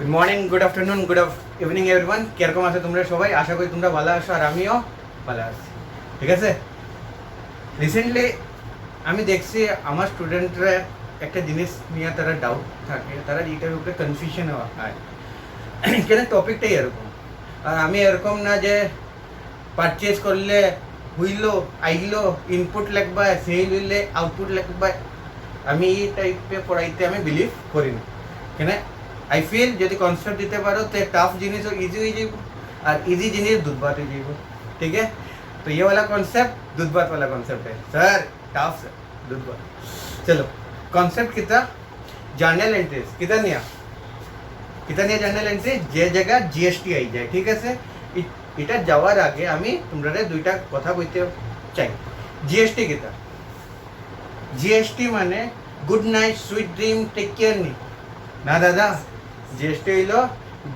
Good morning, good afternoon, good evening everyone. কিরকম আছো তোমরা সবাই? আশা করি তোমরা ভালো আছো আর আমিও ভালো আছি। ঠিক আছে, রিসেন্টলি আমি দেখছি আমার স্টুডেন্টরা একটা জিনিস নিয়ে তারা ডাউট থাকে, তারা এটার উপরে কনফিউশন হয় কেন টপিকটাই এরকম। আর আমি এরকম না যে পারচেজ করলে হইলো আইলো ইনপুট লিখবা, সেল হইলে আউটপুট লিখবা। আমি এই টাইপে পড়াইতে আমি বিলিভ করি না। কেন आई फील যদি কনসেপ্ট দিতে পারো তো टफ জিনিস इजी हो जाएगा और इजी जिनिस दूध भात हो जाएगा। ठीक है, तो ये वाला कॉन्सेप्ट दूध भात वाला कॉन्सेप्ट है सर, टफ सर दूध भात। चलो कॉन्सेप्ट कितना जर्नल एंट्रीज कितना नहीं जर्नल एंट्री যে জায়গা জিএসটি আই যায়। ঠিক আছে, এটা যাওয়ার আগে আমি তোমরা দুইটা কথা কইতে চাই। জিএসটি কিতা? জিএসটি মানে good night sweet dream take care নি না দাদা, জিএসটি হইল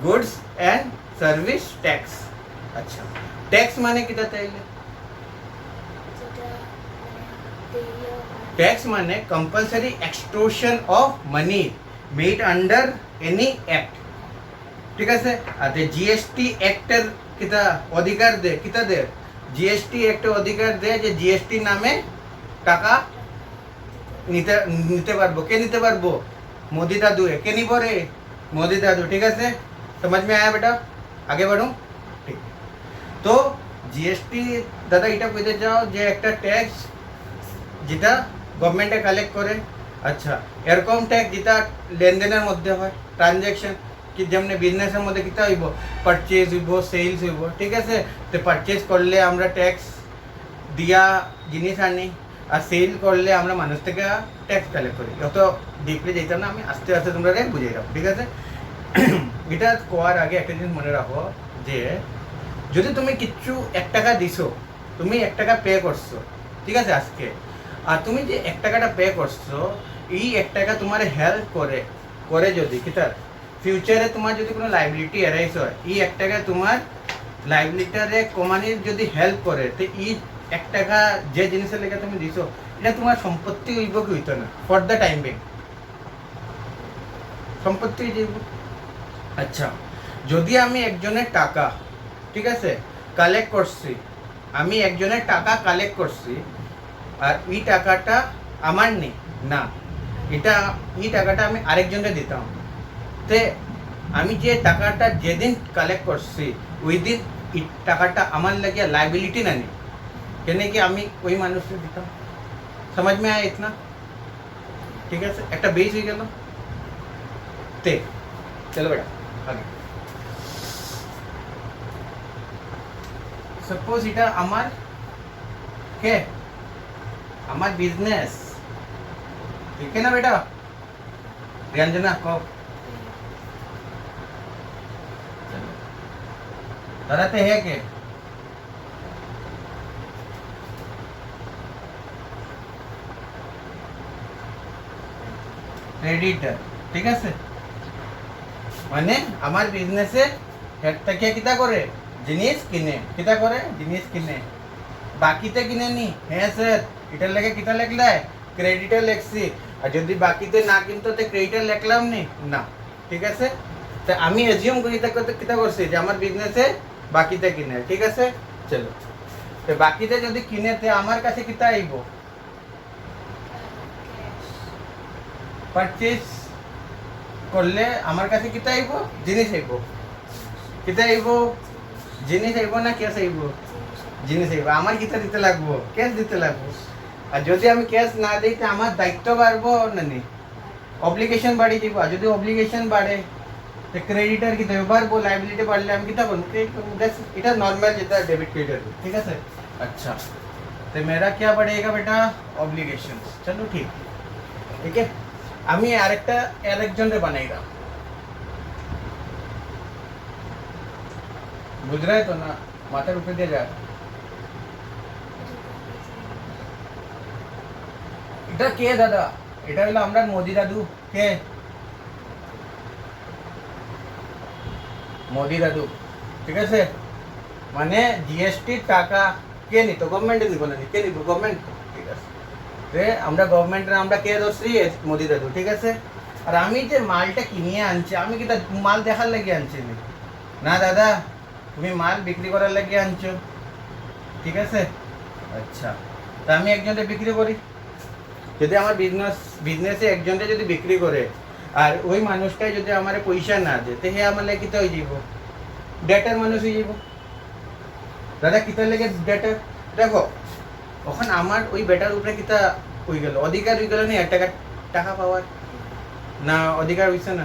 গুডস অ্যান্ড সার্ভিস ট্যাক্স। আচ্ছা, ট্যাক্স মানে কিটা তাইলে? ট্যাক্স মানে compulsory extortion of money made under any act. ঠিক আছে, আর জিএসটি অ্যাক্টের কিটা অধিকার দে, কিটা দে? জিএসটি একটা অধিকার দেয় যে জিএসটি নামে টাকা নিতে পারবো। কে নিতে পারবো? मोदी दादू है। के नहीं बोरे? मोदी दादू। ठीक है से समझ में आया बेटा? आगे बढ़ूं? ठीक। तो জিএসটি দাদা এটা কইতে চাও যে একটা ট্যাক্স যেটা গভর্নমেন্টে কালেক্ট করে। আচ্ছা, এরকম ট্যাক্স যেটা লেনদেনের মধ্যে হয়, ট্রানজ্যাকশন কি যেমন বিজনেসের মধ্যে কিতা হইব, পারচেজ হইব, সেলস হইব। ঠিক আছে, তো পারচেজ করলে আমরা ট্যাক্স দিয়া জিনিস আনি, আর সেল করলে আমরা মানুষ থেকে ট্যাক্স কালেক্ট করি। অত ডিপলি যেতাম না, আমি আস্তে আস্তে তোমরা বুঝিয়ে রাখো। ঠিক আছে, এটা কোয়ার আগে একটা জিনিস মনে রাখো যে যদি তুমি কিচ্ছু 1 টাকা দিছো, তুমি 1 টাকা পে করছো, ঠিক আছে আজকে, আর তুমি যে 1 টাকাটা পে করছো, এই 1 টাকা তোমার হেল্প করে যদি কিতার ফিউচারে তোমার যদি কোনো লাইবিলিটি অ্যারাইজ হয়, এই 1 টাকা তোমার লাইবিলিটারে কমানির যদি হেল্প করে, তো এই 1 টাকা যে জিনিসের লেগে তুমি দিছো এটা তোমার সম্পত্তি হইব কি হইতো না? ফর দ্য টাইম বিং সম্পত্তি হইব। আচ্ছা, যদি আমি একজনের টাকা, ঠিক আছে, কালেক্ট করছি, আমি একজনের টাকা কালেক্ট করছি, আর এই টাকাটা আমার নেই না, এটা এই টাকাটা আমি আরেকজনকে দিতাম, তে আমি যে টাকাটা যেদিন কালেক্ট করছি ওই দিন এই টাকাটা আমার লাগিয়ে লাইবিলিটি না নেই, কেন কি আমি ওই মানুষকে দিতাম। समझ में आया इतना? ठीक है, একটা বেস হয়ে গেল। তে চলো বেটা আগে। সাপোজ এটা আমার কে আমার বিজনেস, ঠিক है ना बेटा? रंजना को डराते हैं के ক্রেডিটার। ঠিক আছে, মানে আমার বিজনেসে হেড থেকে কিতা করে জিনিস কিনে, কিতা করে জিনিস কিনে, বাকিতে কিনে নি। হ্যাঁ স্যার, এটার লাগে কিতা লিখলে? ক্রেডিটার লিখছি। আর যদি বাকিতে না কিনতো তো ক্রেডিটার লিখলাম নি না। ঠিক আছে, তো আমি এজিউম করি কিতা করছি যে আমার বিজনেসে বাকিতে কিনে। ঠিক আছে, চলো, তো বাকিতে যদি কিনে তো আমার কাছে কিতা আইব? পারচেজ করলে আমার কাছে কিতা আইব? জিনিস আইব। কিতা আইব? জিনিস আইব না ক্যাশ আইব? জিনিস আইব। আমার কিতা দিতে লাগবো? ক্যাশ দিতে লাগবো। আর যদি আমি ক্যাশ না দিই তো আমার দায়িত্ব বাড়বো না নি, অব্লিগেশন বাড়ি যাব। আর যদি অব্লিগেশন বাড়ে তো ক্রেডিটার কিতা বাড়বো, লাইবিলিটি বাড়লে আমি কিতা করবো? ক্রেডিট করবো। এটা নর্মাল যেটা ডেবিট ক্রেডিট। ঠিক আছে, अच्छा तो मेरा क्या बढ़ेगा बेटा? ऑब्लिगेशन। चलो ठीक, ठीक है, আমি আরেকজনকে বানাইলাম, বুঝ रहे তো না? মাথার উপরে দিয়ে যায়। এটা কে দাদা? এটা হলো আমরা মোদি দাদু। কে? মোদি দাদু। ঠিক আছে, মানে জিএসটি টাকা কে নিত? গভর্নমেন্টে নিব না? কে নিব? গভর্নমেন্ট। ঠিক আছে, আমরা গভর্নমেন্টের আমরা কে ধরছি? মোদি দাদু। ঠিক আছে, আর আমি যে মালটা কিনিয়ে আনছি আমি কি তা মাল দেখার লাগিয়ে আনছি নাকি? না দাদা, তুমি মাল বিক্রি করার লাগিয়ে আনছো, ঠিক আছে? আচ্ছা, তা আমি একজনকে বিক্রি করি। যদি আমার বিজনেসে একজনকে যদি বিক্রি করে আর ওই মানুষটাই যদি আমার পয়সা না দেয় তো হে আমার লাগে কিতা হয়ে যাব? ডেটার মানুষ হয়ে যাব। দাদা কিতার লেগে ডেটার? দেখো তখন আমার ওই বেটার উপরে কিতা হয়ে গেল, অধিকার হয়ে গেল না টাকা টাকা পাওয়ার, না অধিকার হইছে না?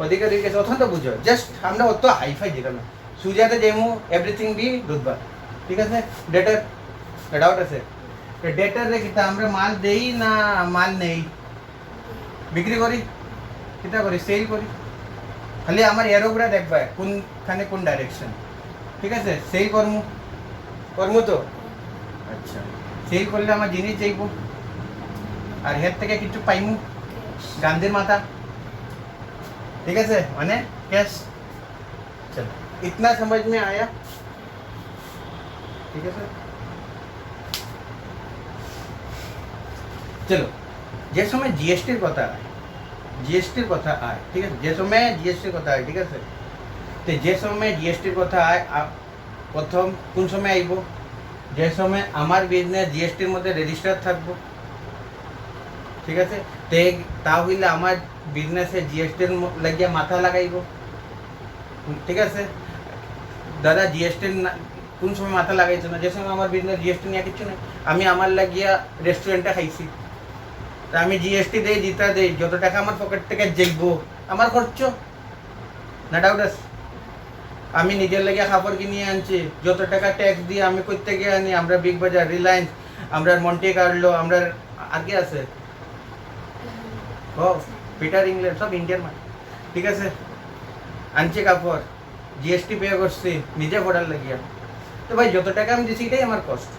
অধিকার হয়ে গেছে। অথন তো বুঝো, জাস্ট আমরা অত হাইফাই যেতাম না, সুজাতে যেমু এভরিথিং বি দুধবা, ঠিক আছে? ডেটার ডাউট আছে? ডেটার রে কিতা আমরা মাল দেই না মাল নেই? বিক্রি করি, কিতা করি? সেল করি। খালি আমার এরোগুলা দেখবা কোনখানে কোন ডাইরেকশন, ঠিক আছে? সেল কর্ম কর্ম তো আচ্ছা, সেল করলে আমার জিনিস যাইব আর হের থেকে কিছু পাইমু, গান্ধীর মাথা, ठीक है से माने कैश। चलो इतना समझ में आया, ठीक है सर? चलो যে সময় জিএসটির কথা আয়, জিএসটির কথা আয়, ঠিক আছে? যে সময় জিএসটির কথা আয়, ঠিক আছে? তো যে সময় জিএসটির কথা আয় প্রথম কোন সময় আইব? যে সময় আমার বিজনেস জিএসটির মধ্যে রেজিস্টার থাকবো, ঠিক আছে? তা হইলে আমার বিজনেসে জিএসটির লাগিয়া মাথা লাগাইব, ঠিক আছে? দাদা জিএসটির কোন সময় মাথা লাগাইছো না? যে সময় আমার বিজনেস জিএসটি নিয়ে কিছু নেই, আমি আমার লাগিয়া রেস্টুরেন্টে খাইছি, তা আমি জিএসটি দেই, দিতা দেই, যত টাকা আমার পকেট থেকে যেগবো আমার খরচ, না ডাউট আছে? আমি নিজের লাগিয়া খাবার কিনিয়ে আনছি, যত টাকা ট্যাক্স দিয়ে আমি করতে গিয়ে আনি, আমরা বিগ বাজার, রিলায়েন্স, আমরা মন্টি কার্লো, আমরা আর কি আছে ও পিটার ইংল্যান্ড, সব ইন্ডিয়ান মাল, ঠিক আছে? আনছি কাপড়, জিএসটি পে করছি নিজে পড়ার লাগিয়া, তো ভাই যত টাকা আমি দিচ্ছি এটাই আমার কষ্ট।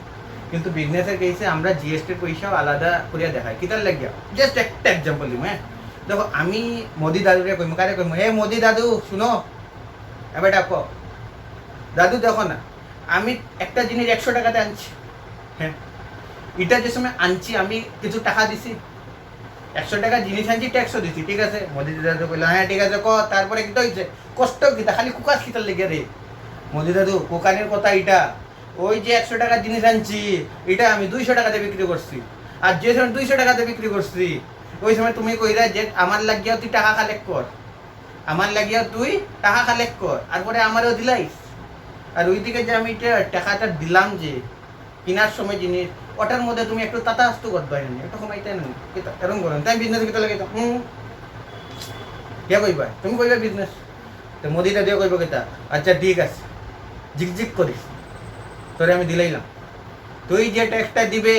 কিন্তু বিজনেসের কেসে আমরা জিএসটির পয়সাও আলাদা করিয়া দেখাই, কিতার লাগিয়া? জাস্ট একটা এক্সাম্পল দিম, হ্যাঁ? দেখো আমি মোদি দাদুরে কইম, কারে কইম? হে মোদি দাদু শুনো, এবার ডাকো দাদু, দেখো না আমি একটা জিনিস 100 টাকাতে আনছি, হ্যাঁ এটা যে সময় আনছি আমি কিছু টাকা দিছি, 100 টাকা জিনিস আনছি, ট্যাক্সও দিছি, ঠিক আছে? মোদি দাদু কইলো হ্যাঁ ঠিক আছে, তারপরে কি হয়েছে? কষ্ট কিতা? খালি কুকাস কিতার লেগে রে? মোদি দাদু কোকানের কথা এটা, ওই যে 100 টাকার জিনিস আনছি এটা আমি 200 টাকাতে বিক্রি করছি, আর যে সময় 200 টাকাতে বিক্রি করছি ওই সময় তুমি কইরা যে আমার লাগিয়া তুই টাকা কালেক্ট কর, আমার লাগিয়া তুই টাকা কালেক্ট কর, আর পরে আমারও দিলাইস। আর ওইদিকে যে আমি টাকাটা দিলাম যে কেনার সময় জিনিস, ওটার মধ্যে তুমি একটু তাতাস্ত করতে না, একটু কমাইতে না, এরকম করেন তাই বিজনেস কিতা লাগে? কে কইবা? তুমি কইবা বিজনেস, তো মোদিটা দিয়ে কইব কিতা? আচ্ছা ঠিক আছে, জিকজিক করিস, তোরে আমি দিলাইলাম, তুই যে ট্যাক্সটা দিবে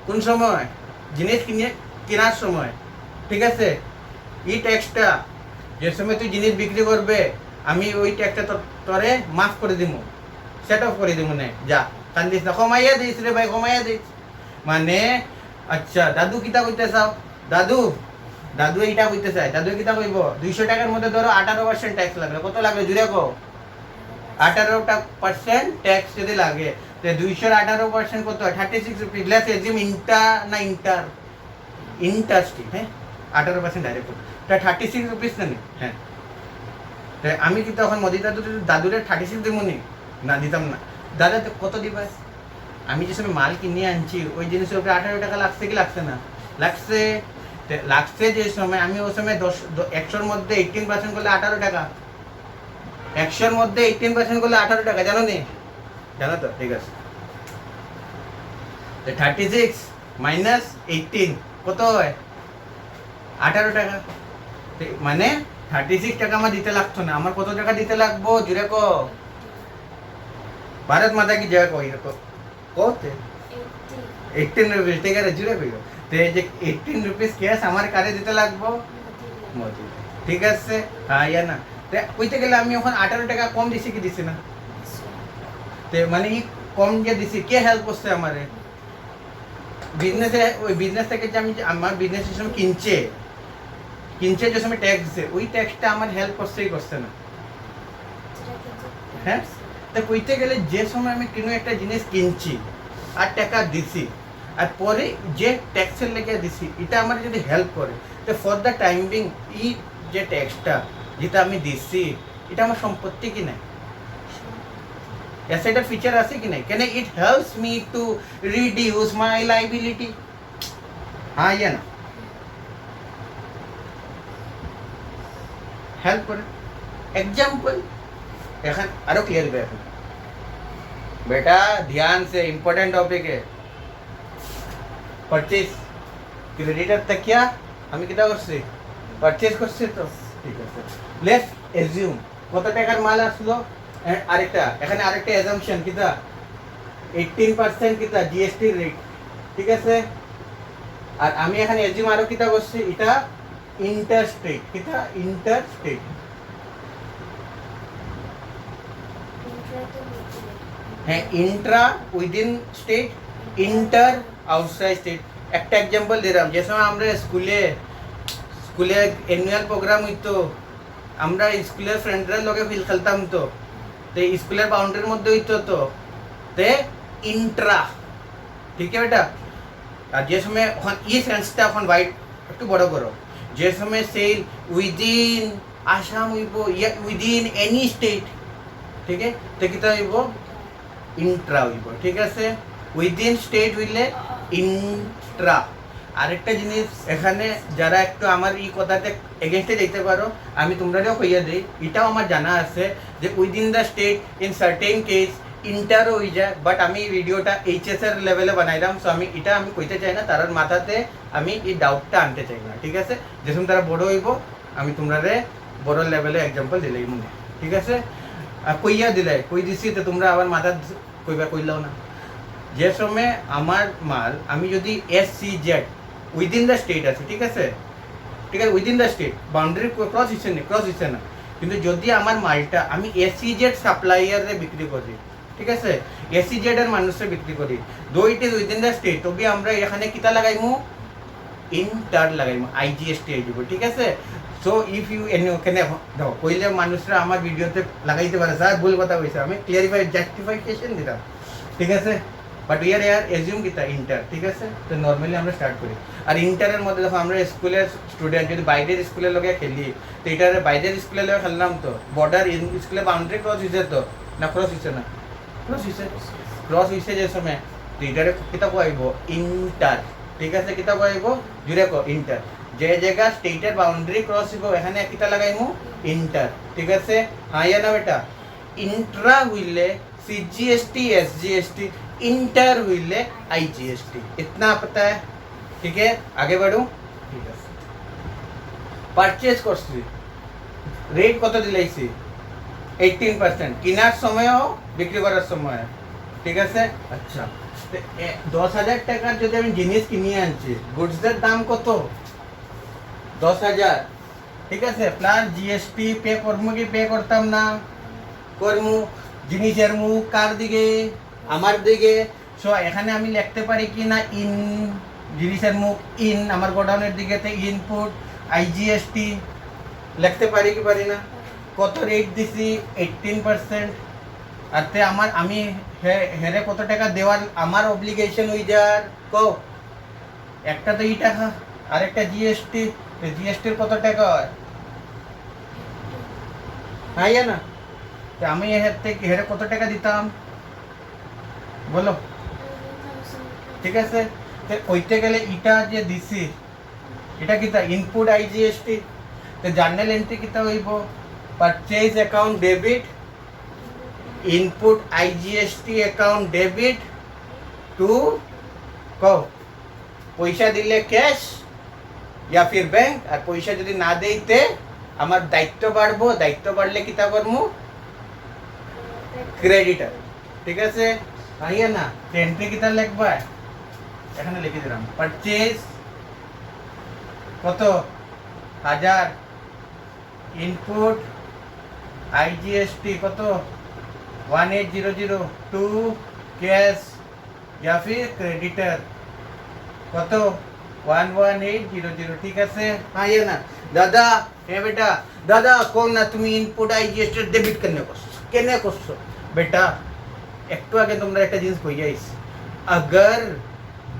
কোন সময়? জিনিস কেনার সময়, ঠিক আছে? এই ট্যাক্সটা যে সময় তুই জিনিস বিক্রি করবে আমি ওই ট্যাক্সটা তোরে মাফ করে দিব, সেট অফ করে দিব, না যা কান্দিস না, কমাইয়া দিস রে ভাই, কমাইয়া দিস মানে। আচ্ছা দাদু কিতা কইতে চাও? দাদু দাদু এইটা কইতে চাই, দাদু কিতা কইব? 200 টাকার মধ্যে ধরো 18% ট্যাক্স লাগবে, কত লাগবে জুড়ে কো? 18% ট্যাক্স যদি লাগে, 218% কত হয়? 36 রুপিস। লেটস এজিউম ইন্টারস্টেট, হ্যাঁ 18% ডাইরেক্ট, তা 36 রুপিস না? হ্যাঁ, আমি কি তখন মোদি দাদুরে 36 দিব নি? না দিতাম না। দাদা কত দিবা? আমি যে সময় মাল কিনে আনছি ওই জিনিসের উপরে 18 টাকা লাগছে কি লাগছে না? লাগছে যে সময় আমি ওই সময় 100-র মধ্যে 18% করলে 18 টাকা, 100-র মধ্যে 18% করলে 18 টাকা, জানো নি? জানো তো? ঠিক আছে, 36 মাইনাস 18 কত হয়? 18 টাকা, মানে 36 টাকা আমার দিতে লাগতো না, আমার কত টাকা দিতে লাগবো জুড়ে কো? भारत माता की जय कोई रखो कोते 18 रुपीस, ठीक है जुड़े कइयो ते जे 18 रुपीस कैश আমার কারে দিতে লাগবো? মোদি, ঠিক আছে? হ্যাঁ ইয়া না, তে কইতে গেলে আমি এখন 18 টাকা কম দিছি কি দিছি না? তে মানে কি কম যে দিছি কে হেল্প করছে আমারে? বিজনেসে, ওই বিজনেস থেকে যে আমি আমার বিজনেস সিস্টেম কিনছে যে সময় ট্যাক্স দিছে ওই ট্যাক্সটা আমার হেল্প করছেই করছে না? হ্যাঁ, তা কইতে গেলে যে সময় আমি কোনো একটা জিনিস কিনছি আর টাকা দিছি আর পরে যে ট্যাক্সের লেগে দিছি এটা আমার যদি হেল্প করে, তো ফর দ্য টাইম বিং ই যে ট্যাক্সটা যেটা আমি দিচ্ছি এটা আমার সম্পত্তি কি নাই, অ্যাসেটের ফিচার আছে কি নাই, কেন it helps me to reduce my liability. হ্যাঁ ইয়া না हेल्प करे। एग्जाम्पल এখন আরো ক্লিয়ার হবে এখন बेटा ध्यान से इम्पोर्टेंट टॉपिक है परचेज क्रेडिटर तक क्या আমি কিটা করছি পারচেজ করছি তো ঠিক আছে লেটস অ্যাজিউম কত টাকার মাল আসলো আরেকটা এখানে আরেকটা অ্যাজাম্পশন কিটা 18% কিটা জিএসটি রেট ঠিক আছে আর আমি এখানে অ্যাজিউম আরো কিটা করছি এটা इंटरस्टेट कितना इंटरस्टेट है intra with in state inter outside state একটা एग्जांपल दे रहा हूं जैसे আমরা স্কুলে অ্যানুয়াল প্রোগ্রাম হইতো আমরা স্কুলের ফ্রেন্ডদের লগে ফিল খেলতাম তো স্কুলের বাউন্ডারির মধ্যে হইতো তো তে इंट्रा ठीक है बेटा আর যে সময় এখন এই সেন্সটা এখন वाइड একটু বড় করো যে সময় সেল উইদিন আসাম হইব ইয়া উইদিন এনি স্টেট ঠিক আছে তো কিটা হইব ইন্ট্রা হইব ঠিক আছে উইদিন স্টেট হইলে ইন্ট্রা আরেকটা জিনিস এখানে যারা একটু আমার এই কথাতে এগেইনস্টে যেতে পারো আমি তোমরাও কইয়া দেই এটাও আমার জানা আছে যে within the state in certain case ইন্টারও হয়ে যায় বাট আমি ভিডিওটা এইচএস এর লেভেলে বানাইলাম সো আমি এটা আমি কইতে চাই না তার মাথাতে আমি এই ডাউটটা আনতে চাই না ঠিক আছে যেসম তারা বড় হইব আমি তোমরারে বড় লেভেলে एग्जांपल দিলাই মনে ঠিক আছে কইয়া দিলাই কই দিছি তো তোমরা আবার মাথা কইবা কইলাও না যে সময় আমার মাল আমি যদি এসসিজেড উইদিন দ্য স্টেট আছে ঠিক আছে within the state boundary cross হইছে না কিন্তু যদি আমার মালটা আমি এসসিজেড সাপ্লায়ারে বিক্রি করি ঠিক আছে এসসিজেড এর মানুষে বিক্রি করি দো it is within the state তবে আমরা এখানে কিটা লাগাইমু ইন্টার লাগাইমু আইজিএসটি আই দিব ঠিক আছে সো ইফ ইউ এনি ওখানে দাও কইলে মানুষরা আমার ভিডিওতে লাগাইতে পারে স্যার ভুল কথা কইছে আমি ক্লিয়ারিফাই জাস্টিফিকেশন দিতাম ঠিক আছে বাট ইয়ার এজিউম কিটা ইন্টার ঠিক আছে তো নরমালি আমরা স্টার্ট করি আর ইন্টারের মধ্যে দেখো আমরা স্কুলের স্টুডেন্ট যদি বাইরের স্কুলের লগে খেলি তো এটার বাইরের স্কুলের লগে খেললাম তো বর্ডার স্কুলে বাউন্ডারি ক্রস হইছে তো না ক্রস হইছে না ক্রস হইছে যে সময় তো এটারে কিতা কইব ইন্টার ঠিক আছে কিতা কইব জুড়ে কো ইন্টার যে জায়গা স্টেটের বাউন্ডারি ক্রস হইব এখানে কিতা লাগাইমু ইন্টার ঠিক আছে হ্যাঁ ইয়া না বেটা इंट्रा हुईले सीजीएसटी एसजीएसटी इंटर हुईले आईजीएसटी इतना पता है ठीक है आगे बढ़ूं ठीक है পারচেজ করছি রেট কত দিলাইছি 18% কিনার সময়ও বিক্রি করার সময় ঠিক আছে আচ্ছা 10,000 টাকার যদি আমি জিনিস কিনে আনছি গুডসের দাম কত 10,000 ঠিক আছে প্লাস জিএসটি পে করবো কি পে করতাম না করমু জিনিসের মুখ কার দিকে আমার দিকে সো এখানে আমি লিখতে পারি কি না ইন জিনিসের মুখ ইন আমার গোডাউনের দিকে তে ইনপুট আইজিএসটি লিখতে পারি কি পারি না কত রেট দিছি 18% আর তে আমার আমি হেরে কত টাকা দেওয়ার আমার অব্লিগেশন হই যার কো একটা তো ই টাকা আরেকটা জিএসটি জিএসটির কত টাকা হয় হ্যাঁ না তো আমি হেরে কত টাকা দিতাম বলো ঠিক আছে তো কইতে গেলে এটা যে দিছি এটা কিতা ইনপুট আইজিএসটি তো জার্নাল এন্ট্রি কিতা হইব purchase account debit input IGST account debit to কো পয়সা দিলে ক্যাশ या फिर बैंक আর পয়সা যদি না দেইতে আমার দায়িত্ব বাড়বো দায়িত্ব বাড়লে কিতা করমু ক্রেডিটার ঠিক আছে আইয়া না এন্ট্রি কিতা লিখবা এখানে লিখে দিলাম পারচেজ কত 1000 ইনপুট আইজিএসটি কত 1800 टू कैश या फिर क्रेडिटर কত 11800 ঠিক আছে আইয়া না দাদা হে বেটা দাদা কোন না তুমি ইনপুট আইজিএসটি ডেবিট কেনে করছো বেটা একটু আগে তোমরা একটা জিনিস কই যাইছ अगर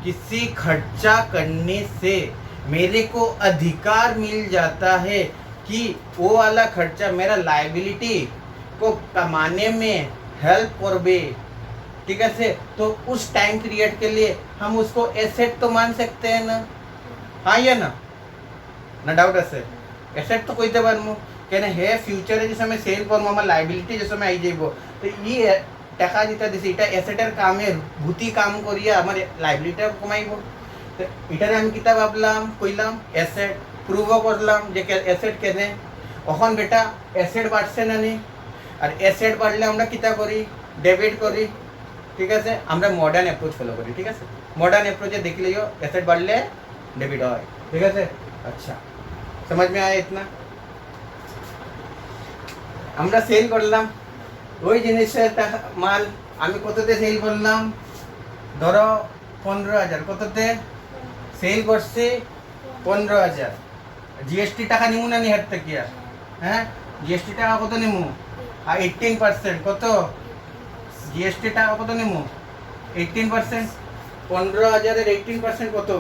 किसी खर्चा करने से मेरे को अधिकार मिल जाता है कि वो वाला खर्चा मेरा लाइबिलिटी को कमाने में हेल्प कर बे, ठीक है से, तो उस टाइम पीरियड के लिए हम उसको एसेट तो मान सकते हैं ना, हाँ या ना, ना डाउट আছে এসেট তো কইতে পারমু কেন হে ফিউচারে যে সময় সেল করবো আমার লাইবিলিটি যে সময় আই যাইব তো ই টাকা যেটা দিছে এটা এসেটের কামে ভূতি কাম করিয়া আমার লাইবিলিটিটা কমাইব তো এটারে আমি কিতা ভাবলাম কইলাম এসেট প্রুভও করলাম যে এসেট কেনে এখন বেটা এসেট বাড়ছে না নি আর এসেট বাড়লে আমরা কিতা করি ডেবিট করি, ঠিক আছে, আমরা মডার্ন অ্যাপ্রোচ ফলো করি, ঠিক আছে, মডার্ন অ্যাপ্রোচে দেখলেও এসেট বাড়লে ডেবিট হয়, ঠিক আছে। আচ্ছা समझ में आया इतना? আমরা সেল করলাম ওই জিনিসের টাকা মাল আমি কততে সেল করলাম, ধরো 15,000, কততে সেল করছি 15,000, জিএসটি টাকা নিমু না নি হাত থেকে, হ্যাঁ জিএসটি টাকা কত নিমু, আর 18% কত জিএসটি টাকা কত নিমু 18%, 15,000-এর 18% কত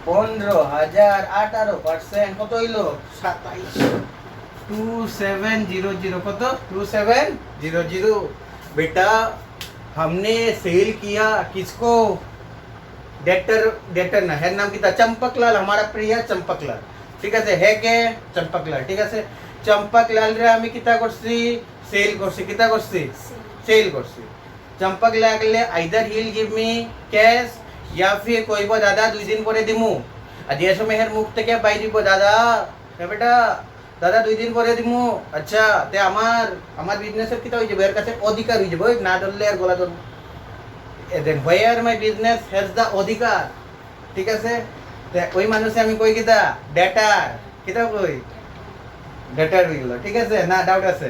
15,000, 18% কত হইলো 27, 2700, কত 2700। बेटा हमने सेल किया किसको, डेटर ना है नाम किता चंपकलाल, हमारा प्रिय चंपकलाल, ठीक है है के चंपकलाल, ठीक है चंपकलाल रे আমি কিতা করছি সেল করছি, কিতা করছি সেল করছি। Champaklal either he will give me cash या फिर কইব দাদা 2 দিন পরে দিমু, আর যে সময় হের মুখ থেকে বাইরে দিব দাদা বেটা দাদা 2 দিন পরে দিমু, আচ্ছা তে আমার বিজনেসের কিতা হই যাবে, এর কাছে অধিকার হই যাবে, না ধরলে আর গলা ধরব, দেন হোয়ার মাই বিজনেস হ্যাজ দা অধিকার, ঠিক আছে, তে ওই মানুষে আমি কই কিতা ডেটার, কিতা কই ডেটার হই গেল, ঠিক আছে, না ডাউট আছে,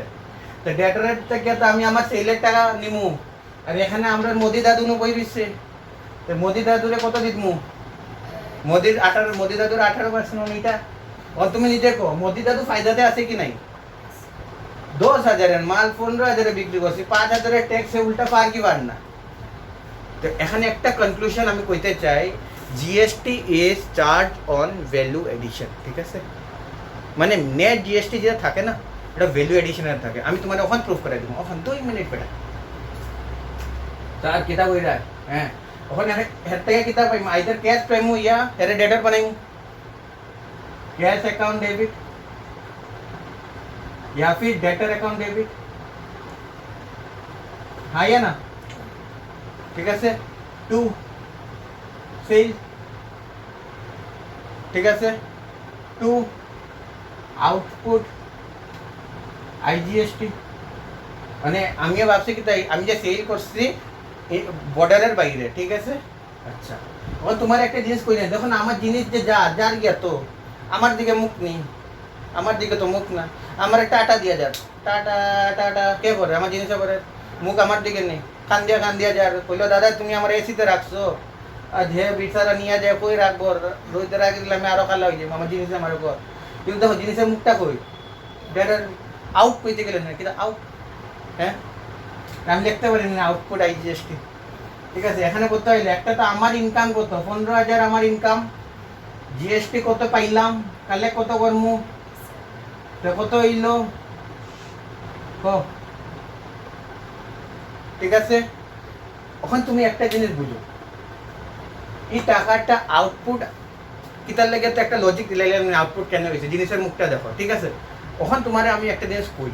তো ডেটারের থেকে তো আমি আমার সেলের টাকা নিমু, আর এখানে আমরা মোদি দাদু নো কই দিছে, তো মোদি দাদুরে কত দিমু, মোদি দাদুর 18% এটা, और तुम्हें नहीं देखो मोदी दादू फायदाते আছে কি নাই, 10,000 এর মাল 15,000 এ বিক্রি করছি, 5,000 এর ট্যাক্স এ উল্টা পার কি পার না। তো এখানে একটা কনক্লুশন আমি কইতে চাই, GST is charge on value addition, ঠিক আছে, মানে নেট জিএসটি যেটা থাকে না এটা ভ্যালু এডিশনের থাকে, আমি তোমার ওখান প্রুফ করে দিব, ওখান 2 মিনিট বেটা তার কিতা কইরা, হ্যাঁ ওখানে হের থেকে কিতা পাইম, আইদার ক্যাশ পাইমু ইয়া হেরে ডেটার বানাইমু, कैश अकाउंट डेबिट या फिर डेटर अकाउंट डेबिट, हाँ या ना, ठीक है 2 सेल, ठीक है 2 आउटपुट आईजीएसटी, মানে আমি ভাবছি কি তাই আমি যে সেল করছি বর্ডারের বাইরে, ঠিক আছে। আচ্ছা ও তোমার একটা জিনিস কই না, দেখো না আমার জিনিস যে যার গিয়া তো আমার দিকে মুখ নেই, আমার দিকে তো মুখ না, আমার টাটা দিয়া যার টাটা টাটা কে করে আমার জিনিসে করে, মুখ আমার দিকে নেই, কান দিয়া যার কইলো দাদা তুমি আমার এসিতে রাখছো, আর যে বিচারা নিয়ে যায় কই রাখবো, রইতে রাখি দিলে আমি আরো কালা হয়ে যাবো, আমার জিনিসে আমার উপর, কিন্তু দেখো জিনিসের মুখটা কই ডেটার আউট কইতে গেলে না কিন্তু আউট, হ্যাঁ আমি লিখতে পারি না আউটপুট আইজিএসটি, ঠিক আছে, এখানে করতে হইলে একটা তো আমার ইনকাম কত 15,000 আমার ইনকাম, জিএসটি কত পাইলাম, কালেক্ট কত করমু, তো কত হইলো ঠিক আছে। এখন তুমি একটা জিনিস বুঝো, এই টাকাটা আউটপুট কিতার লাগে তো একটা লজিক দিলে আউটপুট কেন হয়েছে, জিনিসের মুখটা দেখো, ঠিক আছে। এখন তোমার আমি একটা জিনিস কই,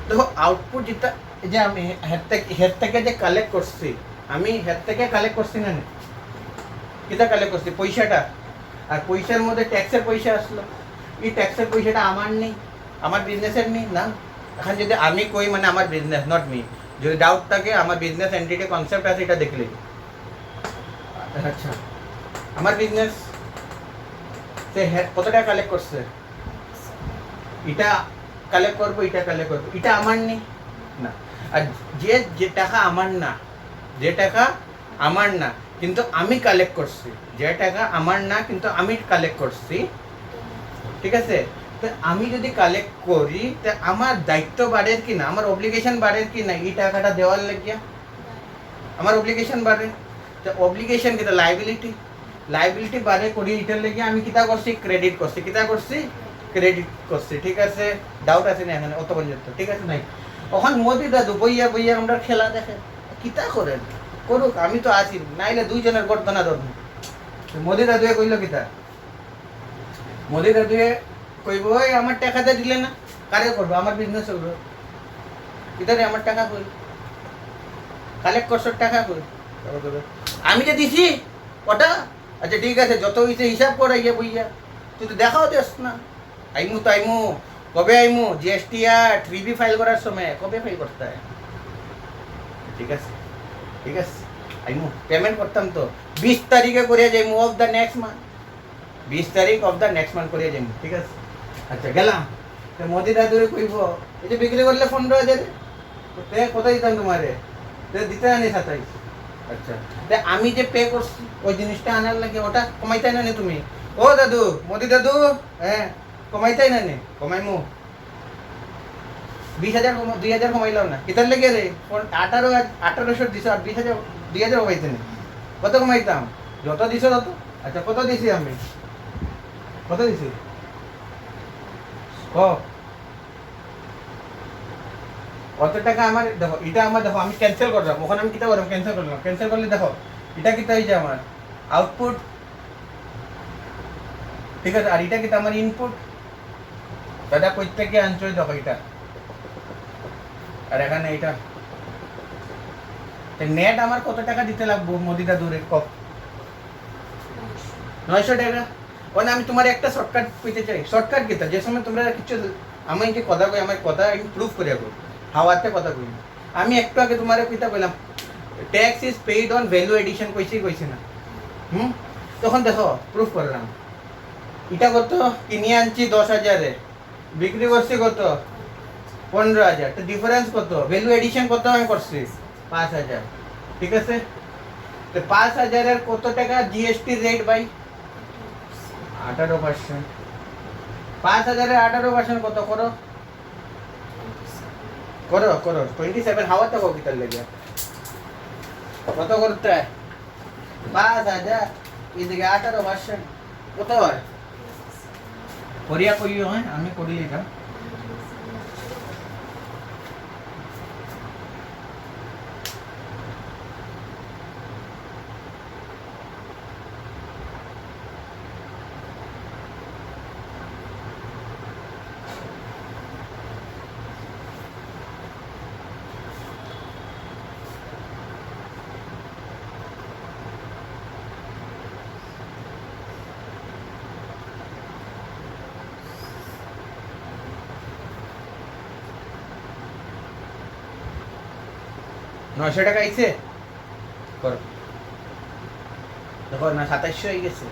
দেখো আউটপুট যেটা যে আমি হেড থেকে যে কালেক্ট করছি, আমি হেড থেকে কালেক্ট করছি না কিতা কালেক্ট করছি পয়সাটা, আর পয়সার মধ্যে ট্যাক্সের পয়সা আসলো, এই ট্যাক্সের পয়সাটা আমার নেই, আমার বিজনেসের নেই না। এখন যদি আমি কই মানে আমার বিজনেস নট মি, যদি ডাউট থাকে আমার বিজনেস এন্টিটি কনসেপ্ট আছে এটা দেখলে, আচ্ছা আমার বিজনেস সে কত টাকা কালেক্ট করছে, এটা কালেক্ট করবো, এটা কালেক্ট করবো, এটা আমার নেই না, আর যে টাকা আমার না, যে টাকা আমার না কিন্তু আমি কালেক্ট করছি, যে টাকা আমার না কিন্তু আমি কালেক্ট করছি, ঠিক আছে। তো আমি যদি কালেক্ট করি তো আমার দায়িত্ব বাড়ে কি না, আমার অব্লিগেশন বাড়ে কি না এই টাকাটা দেওয়ার লাগিয়া, আমার অব্লিগেশন বাড়ে, তো অব্লিগেশন কিতা লাইবিলিটি বাড়ে করি, এটার লেগে আমি কিতা করছি ক্রেডিট করছি, ক্রেডিট করছি। ঠিক আছে, ডাউট আছে না এখানে অত পর্যন্ত? ঠিক আছে নাই? ওখান মোদি দাদু বইয়া আমরা খেলা দেখে কিতা করেন করুক, আমি তো আছি, নাইলে দুইজনের গর্দনা ধরবো। মোদি দাদুয়ে কইল কিতা, মোদি দাদুয়ে কইব ওই আমার টাকাতে দিলে না, কারে করবো, আমার বিজনেস করবো, কিতারে আমার টাকা কই কালেক্ট করছো, টাকা কই, আমি যে দিছি ওটা, আচ্ছা ঠিক আছে যত হয়েছে হিসাব করে ইয়ে বইয়া, তুই তো দেখাও দেস না। আইমু কবে আইমু, জিএসটি আর 3B ফাইল করার সময় কবে ফাইল করতে হয়? ঠিক আছে আইমু পেমেন্ট করতাম তো 20 তারিখে করিয়া যাইমু অফ দ্য নেক্সট মান্থ, 20 তারিখ অফ দ্য নেক্সট মান্থ করিয়া যাইমু। ঠিক আছে, আচ্ছা গেলাম। তো মোদি দাদুরে কইব এই যে বিক্রি করলে 15,000 কত দিতাম তোমারে, দিতে আনি 27। আচ্ছা আমি যে পে করছি ওই জিনিসটা আনার লাগে ওটা কমাইতাই না নে তুমি? ও দাদু, মোদি দাদু, হ্যাঁ কমাইতাই না নে? কমাইমু 20,000 2,000 কমাইলাম না, কিতার লেগে রে? 1800 দিছ আর 2,000 কমাইতে নে? কত কমাইতাম? যত দিছ তত। আচ্ছা কত দিছি আমি, কত দিছি কত টাকা আমার? দেখো এটা আমার, দেখো আমি ক্যান্সেল করলাম, ওখানে আমি কিতা করলাম ক্যান্সেল করলাম, ক্যান্সেল করলে দেখো এটা কিতা হয়েছে আমার আউটপুট। ঠিক আছে, আর এটা কিতা আমার ইনপুট। দাদা কই থেকে আনছো দেখো এটা, আর এখানে এটা নেট আমার কত টাকা দিতে লাগবো মোদি দাদুরে কপ? 900 টাকা। মানে আমি তোমার একটা শর্টকাট পেতে চাই। শর্টকাট কিতা, যে সময় তোমরা কিছু আমি কি কথা কই, আমার কথা প্রুফ করিয়া কই, হাওয়াতে কথা কই। আমি একটু আগে তোমার কিতা কইলাম, tax is paid on value addition কইছি না? তখন দেখো প্রুফ করলাম, এটা কত কিনে আনছি 10,000-এ, বিক্রি করছি কত 15,000, তো ডিফারেন্স কত? ভ্যালু এডিশন কত আমি করছি 5,000। ঠিক আছে, তো 5,000-এর কত টাকা জিএসটি রেট ভাই? 18%। 5,000-এর 18% কত করো 27। হাওয়াতে কো কিতার লাগে কত করতে হয়? 5,000 এদিকে 18% কত হয়? করিয়া কইও, হ্যাঁ আমি করি এটা। নয়শো টাকা আইছে করো, দেখো না 2700 হয়ে গেছে।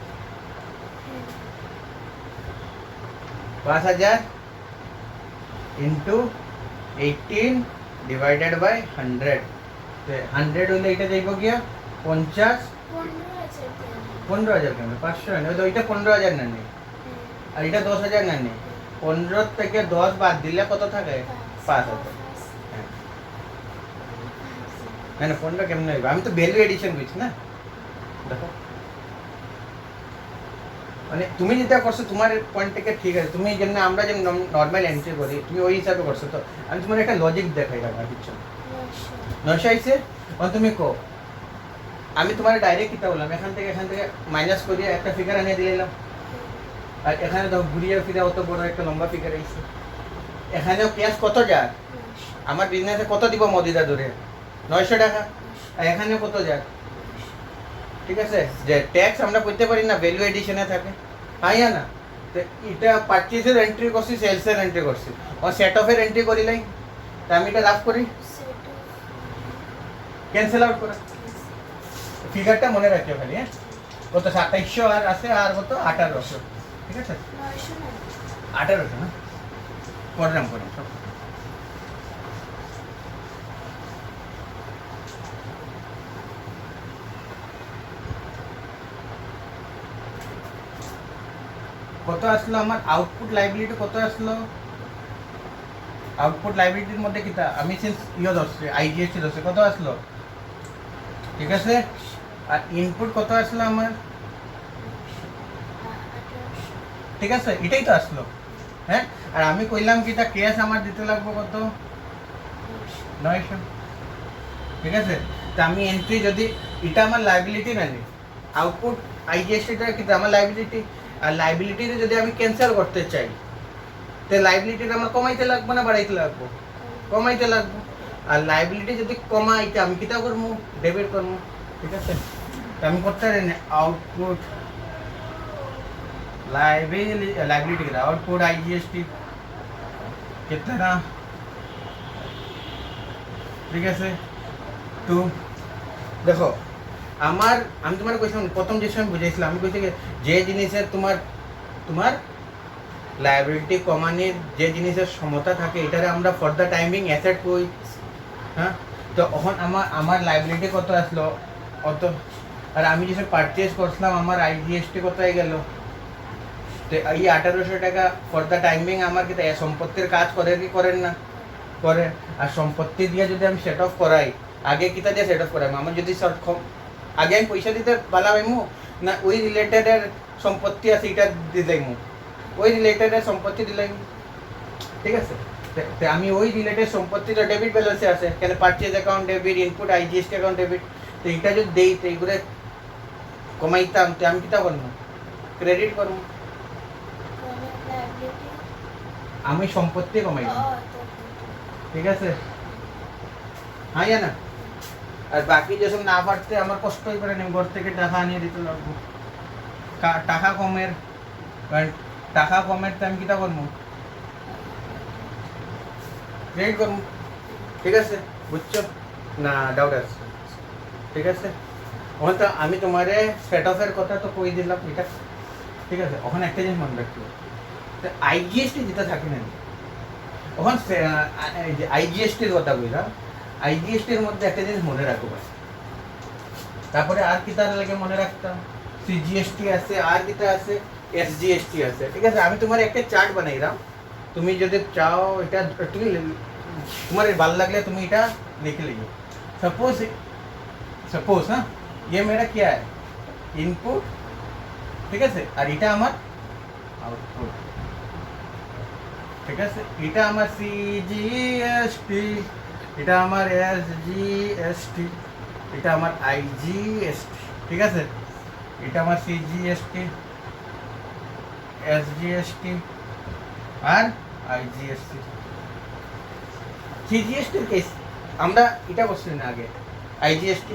5,000 ইন্টু 18 ডিভাইডেড বাই 100, 100 হলে এটা যাইব গিয়া 50। 15,000 কেন 500 না, ওইটা 15,000 না নেই, আর এটা 10,000 না নেই। 15 থেকে 10 বাদ দিলে কত থাকে? 5,000। না 15 কেমন হইব? আমি তো ভ্যালু এডিশন করছি না। দেখো মানে তুমি যেটা করছো তোমার পয়েন্ট থেকে ঠিক আছে, তুমি যেমন আমরা যেমন নর্মাল এন্ট্রি করি তুমি ওই হিসাবে করছো, তো আমি তোমার একটা লজিক দেখাই রাখা কিছু 900 আইছে। তুমি কো আমি তোমার ডাইরেক্ট কিতা বললাম, এখান থেকে মাইনাস করিয়ে একটা ফিগার আনিয়ে দিলাম, আর এখানে দেখো ঘুরিয়ে ফিরে অত বড় একটা লম্বা ফিগার আইছে। এখানেও ক্যাশ কত যায় আমার বিজনেসে, কত দিব মোদি দাদুরে? 900 টাকা। আর এখানে কত যায়? ঠিক আছে, যে ট্যাক্স আমরা করতে পারি না, ভ্যালু এডিশনে থাকে, হ্যাঁ না? তো এটা পারচেজের এন্ট্রি করছি, সেলসের এন্ট্রি করছি, আর সেট অফের এন্ট্রি করিলাই, তা আমি এটা লাভ করি, ক্যান্সেল আউট করে ফিগারটা মনে রাখিও খালি, হ্যাঁ কত 2700 আর আছে, আর কত 1800। ঠিক আছে 1800 না করলাম সব। কত আসলো আমার আউটপুট লাইবিলিটি? কত আসলো আউটপুট লাইবিলিটির মধ্যে কিতা আমি সিন্স ইয়ে ধরছি, আইজিএসটি ধরছি, কত আসলো ঠিক আছে। আর ইনপুট কত আসলো আমার, ঠিক আছে, এটাই তো আসলো। হ্যাঁ, আর আমি কইলাম কি এটা ক্যাশ আমার দিতে লাগবে কত, 900। ঠিক আছে, তো আমি এন্ট্রি যদি এটা আমার লাইবিলিটি না নি, আউটপুট আইজিএসটিটা কিন্তু আমার লাইবিলিটি, আর লাইবিলিটিতে যদি আমি ক্যান্সেল করতে চাই তো লাইবিলিটিটা আমার কমাইতে লাগবে না বাড়াইতে লাগবো, কমাইতে লাগবো। আর লাইবিলিটি যদি কমাইতে আমি কিটা করবো, ডেবিট করবো। ঠিক আছে, তো আমি করতে পারি না আউটপুট लाइबिलिटी का आउटपुट आईजीएसटी कितना, ঠিক আছে। তো দেখো আমার, আমি তোমার কোয়েশ্চন প্রথম যে সময় বুঝাইছিলাম, আমি কইছি যে জিনিসের তোমার তোমার লাইবিলিটি কমানোর যে জিনিসের ক্ষমতা থাকে এটারে আমরা ফর দ্য টাইমিং অ্যাসেট কই। হ্যাঁ, তো এখন আমার লাইবিলিটি কত আসলো অত, আর আমি যেসব পারচেজ করছিলাম আমার আইজিএসটি কত হয়ে গেল, তো এই 1800 টাকা ফর দ্য টাইমিং আমার কি সম্পত্তির কাজ করে কি করেন না, করে। আর সম্পত্তি দিয়ে যদি আমি সেট অফ করাই, আগে কিতা দিয়ে সেট অফ করাই, আমার যদি আগে আমি পয়সা দিতে পারলাম না, ওই রিলেটেডের সম্পত্তি আছে এটা দিলাম, ওই রিলেটেডের সম্পত্তি দিলাম। ঠিক আছে, তো আমি ওই রিলেটেড সম্পত্তিটা ডেবিট ব্যালেন্সে আছে, কেন purchase account debit, input IGST account debit, তো এটা যদি দেই তো এইগুলো কমাইতাম, তো আমি কিতা করবো, ক্রেডিট করবো, আমি সম্পত্তি কমাই। ঠিক আছে, হ্যাঁ না। আর বাকি যেসব না পারতে আমার কষ্টই করে নেই, ঘর থেকে টাকা নিয়ে দিতে লাগবো, টাকা কমের, টাকা কমের তো আমি কিটা করবো, ক্রেডিট করবো। ঠিক আছে, বুঝছো না, ডাউট আছে। ঠিক আছে, ওখানে তো আমি তোমারে সেট অফের কথা তো কই দিলাম এটা। ঠিক আছে, ওখানে একটা জিনিস মনে রাখতে হবে, আইজিএসটি যেটা থাকে না, ওখানে আইজিএসটির কথা কইরা, আইজিএসটির মধ্যে একটা জিনিস মনে রাখবো, তারপরে আর কি তার লাগে মনে রাখতাম, সিজিএসটি আছে, আর কিটা আছে, এসজিএসটি আছে। ঠিক আছে, আমি তোমার একটা চার্ট বানাইলাম, তুমি যদি চাও এটা তুমি তোমার ভালো লাগলে তুমি এটা লিখে লিখো। सपोज हाँ, ये मेरा क्या है, इनपुट। ঠিক আছে, আর এটা আমার আউটপুট। ঠিক আছে, এটা আমার সিজিএসটি, এটা আমার এসজিএসটি, এটা আমার আইজিএসটি। ঠিক আছে, এটা আমার সিজিএসটি, এসজিএসটি আর আইজিএসটি। সিজিএসটির কেস আমরা এটা করছি না আগে, আইজিএসটি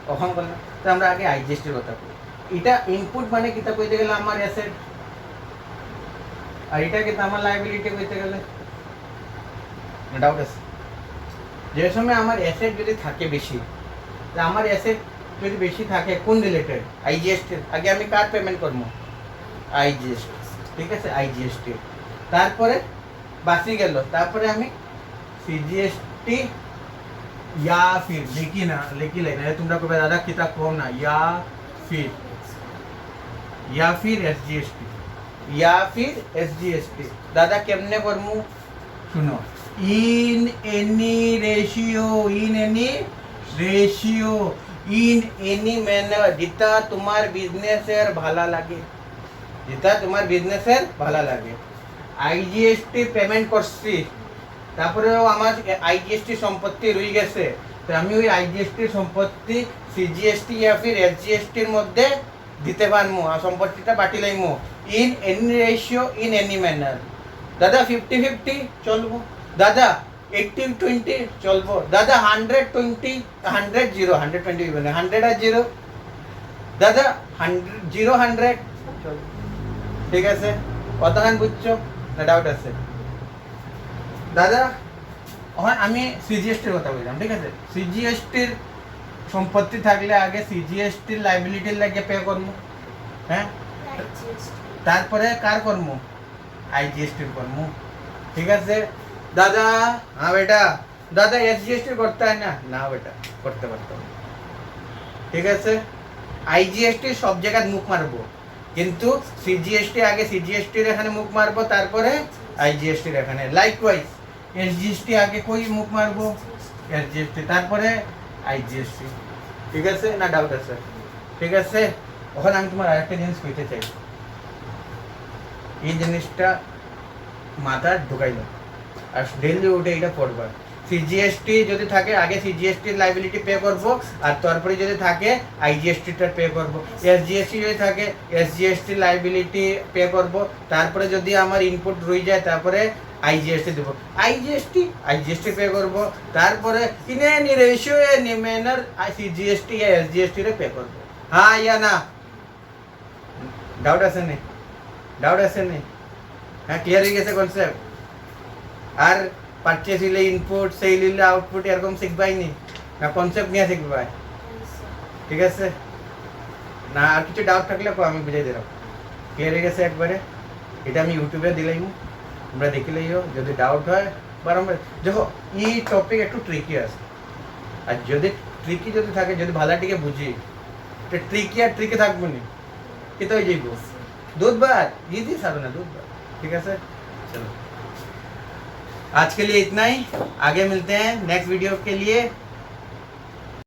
কখন করলাম, তো আমরা আগে আইজিএসটির কথা কই। এটা ইনপুট মানে কিতা কইতে গেলে আমার অ্যাসেট, আর এটা কিন্তু আমার লাইবিলিটি কইতে গেলে, ডাউট আছে। যে সময় আমার অ্যাসেট যদি থাকে বেশি, আমার অ্যাসেট যদি বেশি থাকে কোন রিলেটেড, আইজিএসটি, আগে আমি কার পেমেন্ট করবো, আইজিএসটি। ঠিক আছে, আইজিএসটি, তারপরে বাকি গেল, তারপরে আমি सीजीएसटी या फिर लिखी ना, लिखी लेना है तुमरा को दादा किताब कौन ना, या फिर एसजीएसटी, या फिर एसजीएसटी दादा केमने करमु, सुनो, in any ratio, in any ratio, in any manner, जितना तुम्हार बिजनेसের ভালো লাগে, जितना तुम्हार बिजनेसের ভালো লাগে। আইজিএসটি পেমেন্ট করছি, তারপরেও আমার আইজিএসটি সম্পত্তি রয়ে গেছে, তো আমি ওই আইজিএসটির সম্পত্তি সিজিএসটি या फिर এসজিএসটির মধ্যে দিতে পারবো, আর সম্পত্তিটা বাটি লাইমো in any ratio, in any manner. দাদা 50-50 চলবো, দাদা 80-20 চলবো, দাদা 100-20, 100-0, 120 মানে 100 আর 0, দাদা 0-100 চলবো। ঠিক আছে, কতক্ষণ বুঝছো না ডাউট আছে? দাদা এখন আমি সিজিএসটির কথা বললাম। ঠিক আছে, সিজিএসটির সম্পত্তি থাকলে আগে সিজিএসটির লাইবিলিটির লাগে পে করবো, হ্যাঁ, তারপরে কার করবো, আইজিএসটির করবো। ঠিক আছে দাদা, হ্যাঁ বেটা, দাদা এসজিএসটি করতে হয় না, না বেটা করতে পারতো। ঠিক আছে, আইজিএসটি সব জায়গায় মুখ মারবো, কিন্তু সিজিএসটি আগে সিজিএসটির এখানে মুখ মারবো, তারপরে আইজিএসটির এখানে। লাইকওয়াইজ এসজিএসটি আগে কই মুখ মারবো, এসজিএসটি তারপরে আইজিএসটি। ঠিক আছে না ডাউট আছে? ঠিক আছে, এখন আমি তোমার আরেকটা জিনিস কইতে চাই, এই জিনিসটা মাথা ঢুকাইল আর ডেইলি উঠে এটা পড়বা। সিজিএসটি যদি থাকে আগে সিজিএসটির লাইবিলিটি পে করব, আর তারপরে যদি থাকে আইজিএসটিটা পে করব। এসজিএসটি যদি থাকে এসজিএসটি লাইবিলিটি পে করব, তারপরে যদি আমার ইনপুট রয়ে যায় তারপরে আইজিএসটি দেবো, আইজিএসটি পে করব, তারপরে in any ratio any manner CGST या এসজিএসটি রে পে করব। হ্যাঁ ইয়া না? ডাউট আছে নি? ডাউট আছে নি? হ্যাঁ, ক্লিয়ার হয়ে গেছে কনসেপ্ট? আর পারচেজ হইলে ইনপুট, সেল হইলে আউটপুট, এরকম শিখবাই নি না কনসেপ্ট নিয়ে শিখবাই? ঠিক আছে না? আর কিছু ডাউট থাকলে আমি বুঝাই দিলাম। ক্লিয়ার হয়ে গেছে একবারে? এটা আমি ইউটিউবে দিলাম, তোমরা দেখিলেইও, যদি ডাউট হয় বারবার। দেখো এই টপিক একটু ট্রিকি আছে, আর যদি ট্রিকি যদি থাকে, যদি ভালোটিকে বুঝি, তো ট্রিকি আর ট্রিকি থাকবো নি, কিন্তু ওই যাইব दूध भात इजी सारो ना दूध भात। ठीक है सर, चलो आज के लिए इतना ही, आगे मिलते हैं नेक्स्ट वीडियो के लिए।